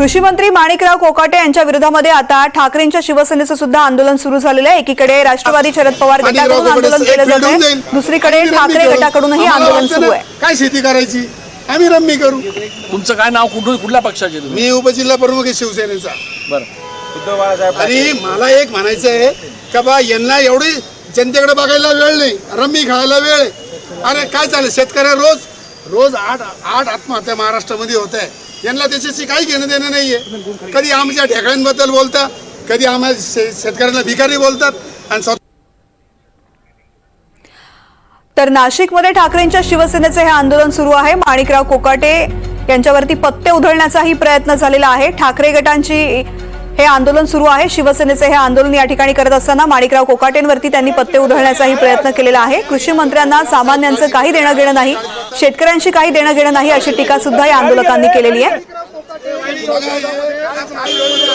कृषी मंत्री माणिकराव कोकाटे यांच्या विरोधामध्ये आता ठाकरेंच्या शिवसेनेचं सुद्धा आंदोलन सुरू झालेलं आहे। एकीकडे राष्ट्रवादी शरद पवार गटाकडून आंदोलन केलं जात आहे, दुसरीकडे ठाकरे गटाकडूनही आंदोलन सुरू आहे। काय शेती करायची आम्ही रम्मी करू। तुमचं काय नाव कुठल्या पक्षाचे तुम्ही? मी उपजिल्हा प्रमुख आहे शिवसेनेचा। बरं, आणि मला एक म्हणायचं आहे का बा यांना एवढी जनतेकडे बघायला वेळ नाही, रम्मी खायला वेळ आहे। अरे काय चालेल, शेतकऱ्या रोज आठ आत्महत्या महाराष्ट्रामध्ये होत आहे, यांना त्याच्याशी काही घेणं देणं नाहीये। कधी आमच्या ठेकाण्यांबद्दल बोलतात, कधी आम्हाला शेतकऱ्यांना भिकारी बोलतात। आणि तर नाशिकमध्ये ठाकरेंच्या शिवसेनेचे हे आंदोलन सुरू आहे। माणिकराव कोकाटे यांच्यावरती पत्ते उधळण्याचाही प्रयत्न झालेला आहे। ठाकरे गटांची हे आंदोलन सुरू आहे। शिवसेनेचे हे आंदोलन या ठिकाणी करत असताना माणिकराव कोकाटेंवरती त्यांनी पत्ते उधळण्याचाही प्रयत्न केलेला आहे। कृषी मंत्र्यांना सामान्यांचं काही देणं घेणं नाही, शेतकऱ्यांशी काही देणं घेणं नाही, अशी टीका सुद्धा या आंदोलकांनी केलेली आहे।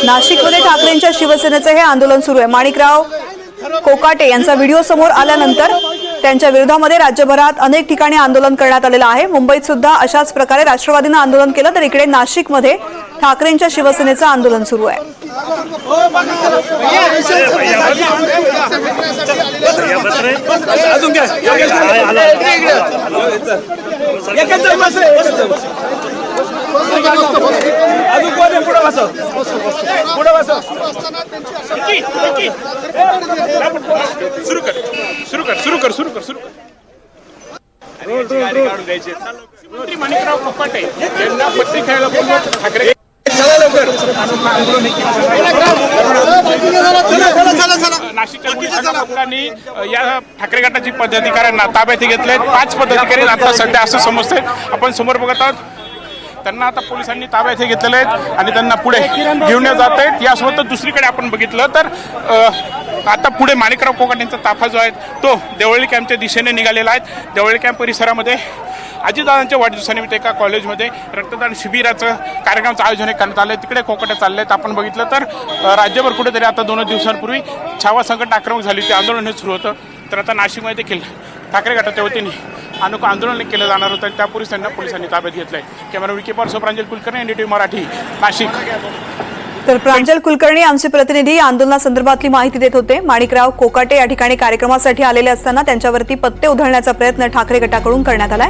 नाशिकमध्ये ठाकरेंच्या शिवसेनेचे हे आंदोलन सुरू आहे। माणिकराव कोकाटे यांचा व्हिडिओ समोर आल्यानंतर त्यांच्या विरोधामध्ये राज्यभरात अनेक ठिकाणी आंदोलन करण्यात आलेलं आहे। मुंबईत सुद्धा अशाच प्रकारे राष्ट्रवादीनं आंदोलन केलं, तर इकडे नाशिकमध्ये ठाकरेंच्या शिवसेनेचं आंदोलन सुरू आहे। मंत्री माणिकराव कोकाटे यांना पत्ते खेळायला बोलवत ठाकरे नाशिकच्या लोकांनी या ठाकरे गटाची पदाधिकाऱ्यांना ताब्यात घेतले। 5 पदाधिकारी आता सध्या असं समजतंय, आपण समोर बघत आहोत, त्यांना आता पोलिसांनी ताब्यात घेतलेले आहेत आणि त्यांना पुढे घेऊन जात आहेत। यासोबत दुसरीकडे आपण बघितलं तर आता पुढे माणिकराव कोकाटेंचा ताफा जो आहे तो देवळी कॅम्पच्या दिशेने निघालेला आहे। देवळी कॅम्प परिसरामध्ये अजितदादांच्या वाढदिवसानिमित्त एका कॉलेजमध्ये रक्तदान शिबिराचं कार्यक्रमाचं आयोजन करण्यात आलं आहे, तिकडे कोकाटे चालले आहेत। आपण बघितलं तर राज्यभर कुठेतरी आता 2 दिवसांपूर्वी छावा संकट आक्रमक झाली, ते आंदोलन हे सुरू होतं। तर आता नाशिकमध्ये देखील ठाकरे गटाच्या वतीने अनोखं आंदोलन केलं जाणार होतं, त्यापूर्वीच त्यांना पोलिसांनी ताब्यात घेतलंय। कॅमेरा विकी पारसो, प्रांजल कुलकर्णी, NDTV मराठी, नाशिक। तर प्रांजल कुलकर्णी आमचे प्रतिनिधी आंदोलनासंदर्भातली माहिती देत होते। माणिकराव कोकाटे या ठिकाणी कार्यक्रमासाठी आलेले असताना त्यांच्यावरती पत्ते उधळण्याचा प्रयत्न ठाकरे गटाकडून करण्यात आलाय।